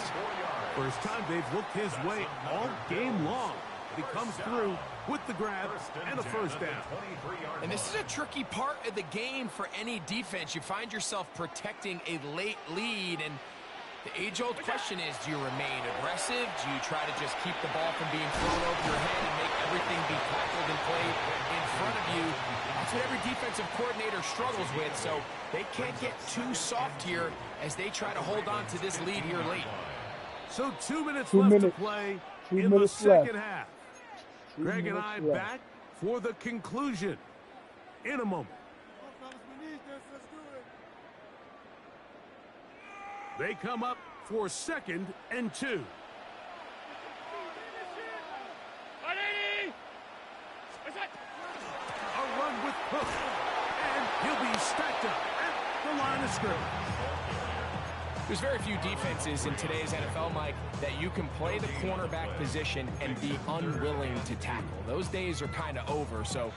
First time they've looked his way all game long. He comes through with the grab and a 1st down. And this is a tricky part of the game for any defense. You find yourself protecting a late lead, and the age-old question is, do you remain aggressive? Do you try to just keep the ball from being thrown over your head and make everything be tackled and played in front of you? That's what every defensive coordinator struggles with, so they can't get too soft here as they try to hold on to this lead here late. So 2 minutes Two left minutes. to play 2 in minutes the second left. half. 2 Greg and minutes I left. back for the conclusion in a moment. They come up for 2nd and 2. 180. What's that? A run with push. And he'll be stacked up at the line of scrimmage. There's very few defenses in today's NFL, Mike, that you can play the cornerback position and be unwilling to tackle. Those days are kind of over, so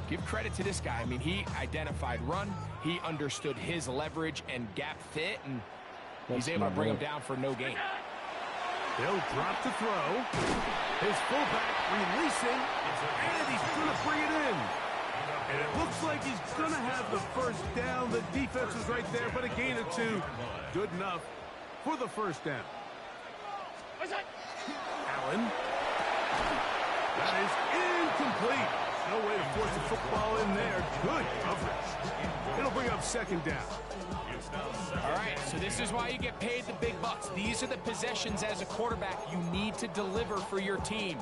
give credit to this guy. I mean, he identified run, he understood his leverage and gap fit, and he's able to bring him down for no gain. He'll drop to throw. His fullback releasing, and he's going to bring it in. And it looks like he's going to have the first down. The defense is right there, but a gain of 2. Good enough for the first down. What's that? Allen. That is incomplete. No way to force the football in there. Good coverage. It'll bring up 2nd down. All right, so this is why you get paid the big bucks. These are the possessions as a quarterback you need to deliver for your team.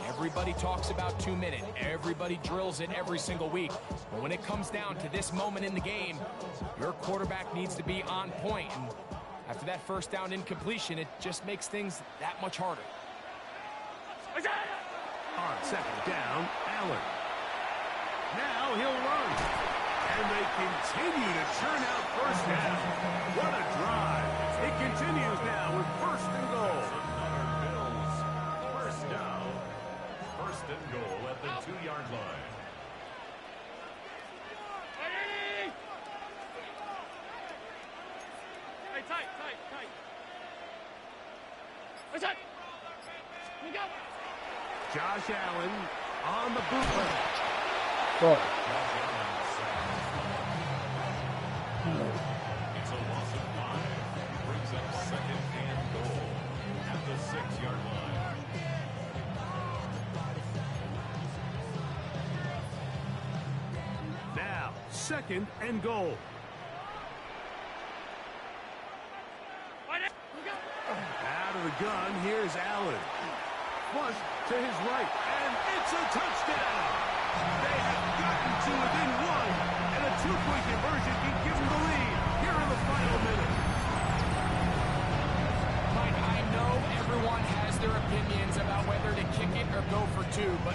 Everybody talks about 2 minutes. Everybody drills it every single week. But when it comes down to this moment in the game, your quarterback needs to be on point. And after that first down incompletion, it just makes things that much harder. What's that? On 2nd down, Allen. Now he'll run. And they continue to churn out first down. What a drive. It continues now with 1st and goal. First down. 1st and goal at the 2-yard line. 180. Hey, tight. What's that? Here we go. Josh Allen on the bootleg. Oh. It's a loss of 5. Brings up 2nd and goal at the 6-yard line. Now, 2nd and goal. Out of the gun, here's Allen. Flush to his right, and it's a touchdown. They have gotten to within 1, and a 2-point conversion can give them the lead here in the final minute. Mike, I know everyone has their opinions about whether to kick it or go for 2, but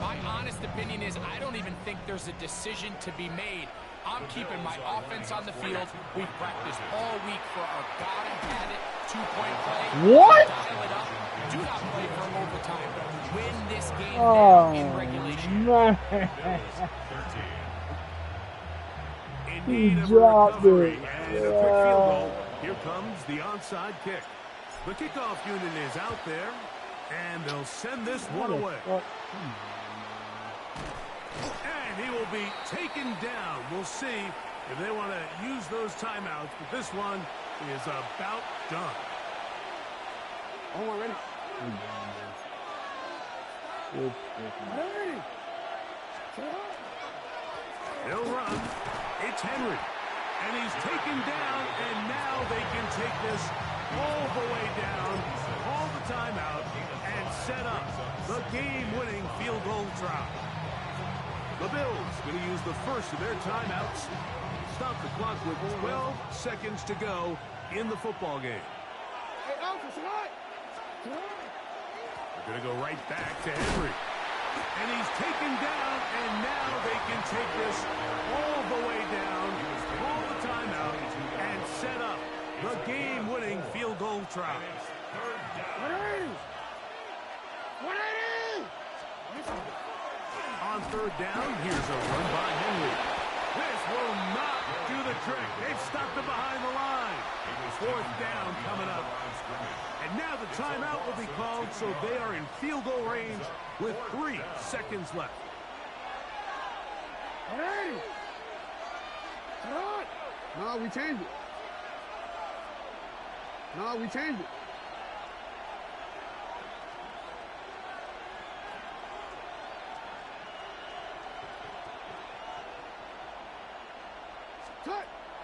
my honest opinion is I don't even think there's a decision to be made. I'm keeping my offense on the field. We've practiced all week for our gotta-have-it 2-point play. What? Dial it up. Do not play for overtime. Win this game now in regulation. Man. In He need of a dropped recovery it. and a quick field goal. Here comes the onside kick. The kickoff unit is out there, and they'll send this one away. And he will be taken down. We'll see if they want to use those timeouts, but this one is about done. Oh, we're ready. He'll run. It's Henry. And he's taken down, and now they can take this all the way down, call the timeout, and set up the game-winning field goal try. The Bills going to use the first of their timeouts. Stop the clock with 12 seconds to go in the football game. Hey, Alfred, tonight. They're going to go right back to Henry. And he's taken down, and now they can take this all the way down, call the timeout, and set up the game-winning field goal try. 180. 180. On 3rd down, here's a run by Henry. This will not do the trick. They've stopped him behind the line. 4th down coming up. And now the timeout will be called, so they are in field goal range with 3 seconds left. 180. No, we changed it. No, we changed it.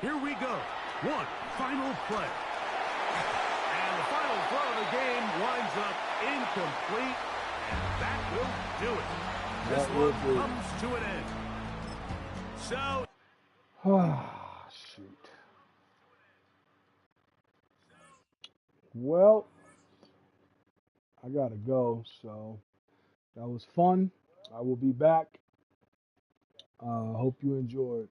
Here we go. One final play. And the final throw of the winds up incomplete, and that will do it. This one comes to an end. So, shoot. Well, I gotta go, so that was fun. I will be back. Hope you enjoyed.